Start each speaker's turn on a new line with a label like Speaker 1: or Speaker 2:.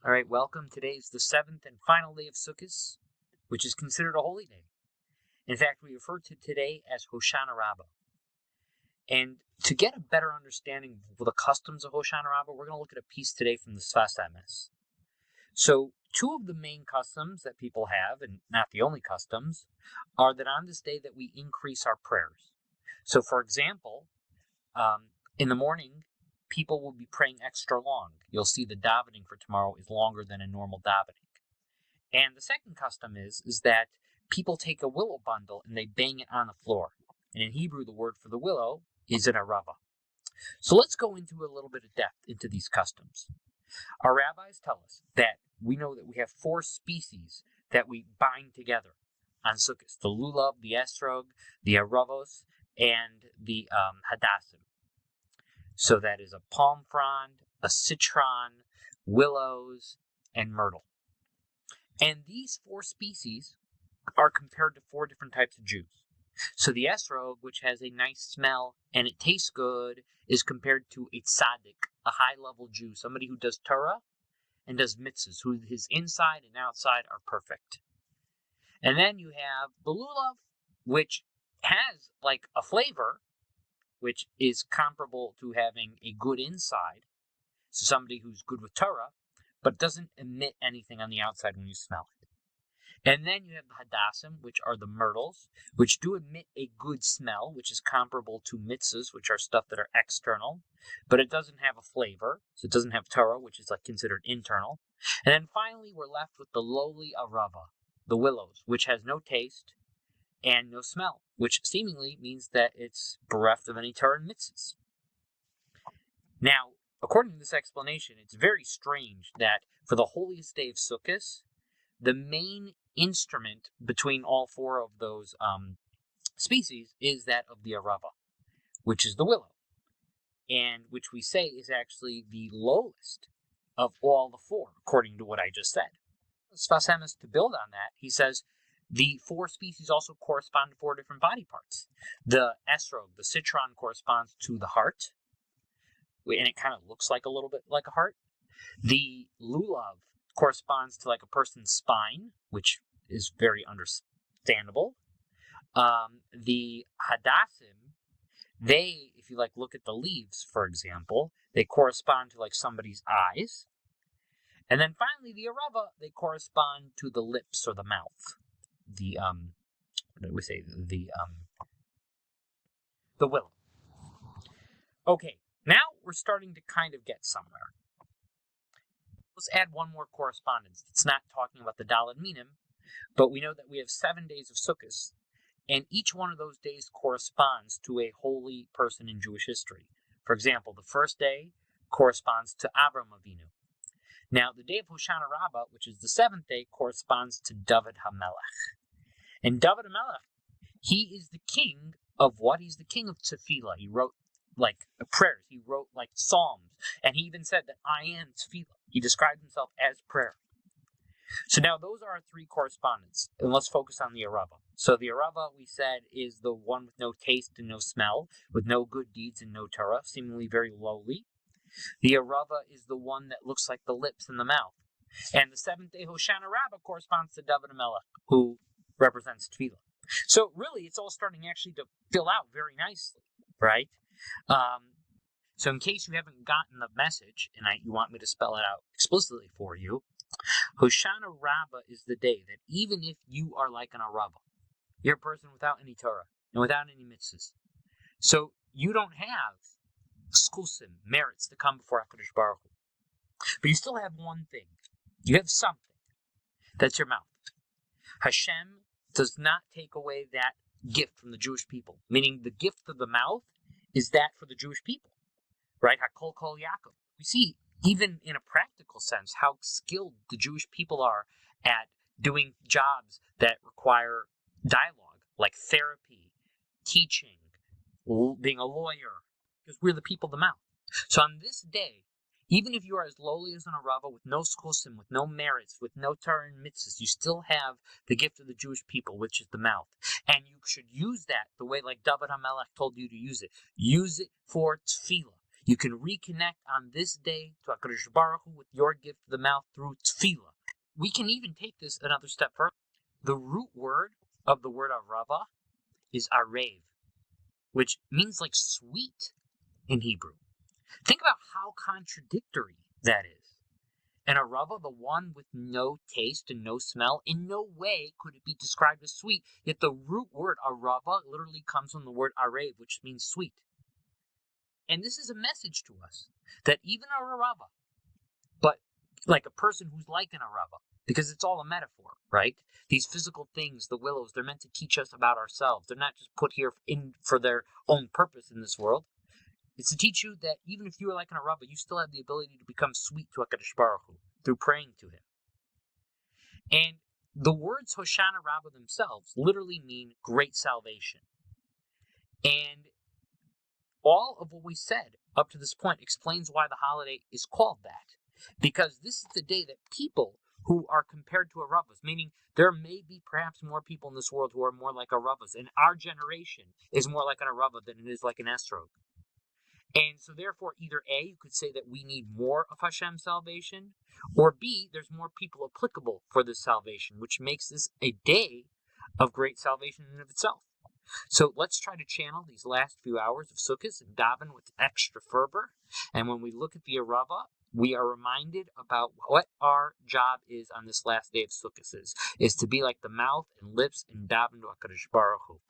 Speaker 1: All right, welcome. Today is the seventh and final day of Sukkot, which is considered a holy day. In fact, we refer to today as Hoshanah Rabbah. And to get a better understanding of the customs of Hoshanah Rabbah, we're going to look at a piece today from the Sfas Emes. So, two of the main customs that people have, and not the only customs, are that on this day that we increase our prayers. So, for example, in the morning, people will be praying extra long. You'll see the davening for tomorrow is longer than a normal davening. And the second custom is that people take a willow bundle and they bang it on the floor. And in Hebrew, the word for the willow is an Rabbah. So let's go into a little bit of depth into these customs. Our rabbis tell us that we know that we have 4 species that we bind together on Sukkot: the lulav, the esrog, the aravos, and the hadassim. So that is a palm frond, a citron, willows, and myrtle. And these 4 species are compared to 4 different types of Jews. So the esrog, which has a nice smell and it tastes good, is compared to a tzaddik, a high-level Jew, somebody who does Torah and does mitzvahs, who his inside and outside are perfect. And then you have the lulav, which has like a flavor, which is comparable to having a good inside, so somebody who's good with Torah, but doesn't emit anything on the outside when you smell it. And then you have the hadassim, which are the myrtles, which do emit a good smell, which is comparable to mitzvahs, which are stuff that are external, but it doesn't have a flavor, so it doesn't have Torah, which is like considered internal. And then finally, we're left with the lowly Rabbah, the willows, which has no taste and no smell, which seemingly means that it's bereft of any Torah and mitzvahs. Now, according to this explanation, it's very strange that for the holiest day of Sukkot, the main instrument between all 4 of those species is that of the Rabbah, which is the willow, and which we say is actually the lowest of all the 4, according to what I just said. Sfas Emes, to build on that, he says the 4 species also correspond to 4 different body parts. The esrog, the citron, corresponds to the heart, and it kind of looks like a little bit like a heart. The lulav corresponds to like a person's spine, which is very understandable. The hadassim, they, if you like look at the leaves, for example, they correspond to like somebody's eyes. And then finally, the Rabbah, they correspond to the lips or the mouth. The what did we say? The willow. Okay, now we're starting to kind of get somewhere. Let's add one more correspondence. It's not talking about the Daled Minim, but we know that we have 7 days of Sukkot, and each one of those days corresponds to a holy person in Jewish history. For example, the first day corresponds to Avraham Avinu. Now, the day of Hoshanah Rabbah, which is the 7th day, corresponds to David HaMelech. And David HaMelech, he is the king of what? He's the king of Tefillah. He wrote like prayers. He wrote like psalms. And he even said that I am Tefillah. He described himself as prayer. So now those are our 3 correspondents. And let's focus on the Rabbah. So the Rabbah, we said, is the one with no taste and no smell, with no good deeds and no Torah, seemingly very lowly. The Rabbah is the one that looks like the lips and the mouth. And the 7th day Hoshanah Rabbah corresponds to David HaMelech, who represents Tefillah. So really, it's all starting actually to fill out very nicely, right? So in case you haven't gotten the message, and you want me to spell it out explicitly for you, Hoshanah Rabbah is the day that even if you are like an Rabbah, you're a person without any Torah and without any mitzvahs, so you don't have skusim, merits to come before HaKadosh Baruch Hu. But you still have one thing. You have something. That's your mouth. Hashem does not take away that gift from the Jewish people, meaning the gift of the mouth is that for the Jewish people, right? Hakol Kol Yaakov. We see, even in a practical sense, how skilled the Jewish people are at doing jobs that require dialogue, like therapy, teaching, being a lawyer, because we're the people of the mouth. So on this day, even if you are as lowly as an Rabbah, with no skusim, with no merits, with no Torah and mitzvahs, you still have the gift of the Jewish people, which is the mouth. And you should use that the way like David HaMelech told you to use it. Use it for tefillah. You can reconnect on this day to HaKadosh Baruch Hu with your gift of the mouth through tefillah. We can even take this another step further. The root word of the word Rabbah is arev, which means like sweet in Hebrew. Think about how contradictory that is. And Rabbah, the one with no taste and no smell, in no way could it be described as sweet, yet the root word Rabbah literally comes from the word arev, which means sweet. And this is a message to us that even a Rabbah, but like a person who's like an Rabbah, because it's all a metaphor, right? These physical things, the willows, they're meant to teach us about ourselves. They're not just put here for their own purpose in this world. It's to teach you that even if you are like an Rabbah, you still have the ability to become sweet to HaKadosh Baruch Hu through praying to him. And the words Hoshanah Rabbah themselves literally mean great salvation. And all of what we said up to this point explains why the holiday is called that. Because this is the day that people who are compared to a Rabbahs, meaning there may be perhaps more people in this world who are more like a Rabbahs, and our generation is more like an Rabbah than it is like an Esrog. And so therefore, either A, you could say that we need more of Hashem's salvation, or B, there's more people applicable for this salvation, which makes this a day of great salvation in and of itself. So let's try to channel these last few hours of Sukkot and daven with extra fervor. And when we look at the Rabbah, we are reminded about what our job is on this last day of Sukkot is to be like the mouth and lips and daven to HaKadosh Baruch Hu.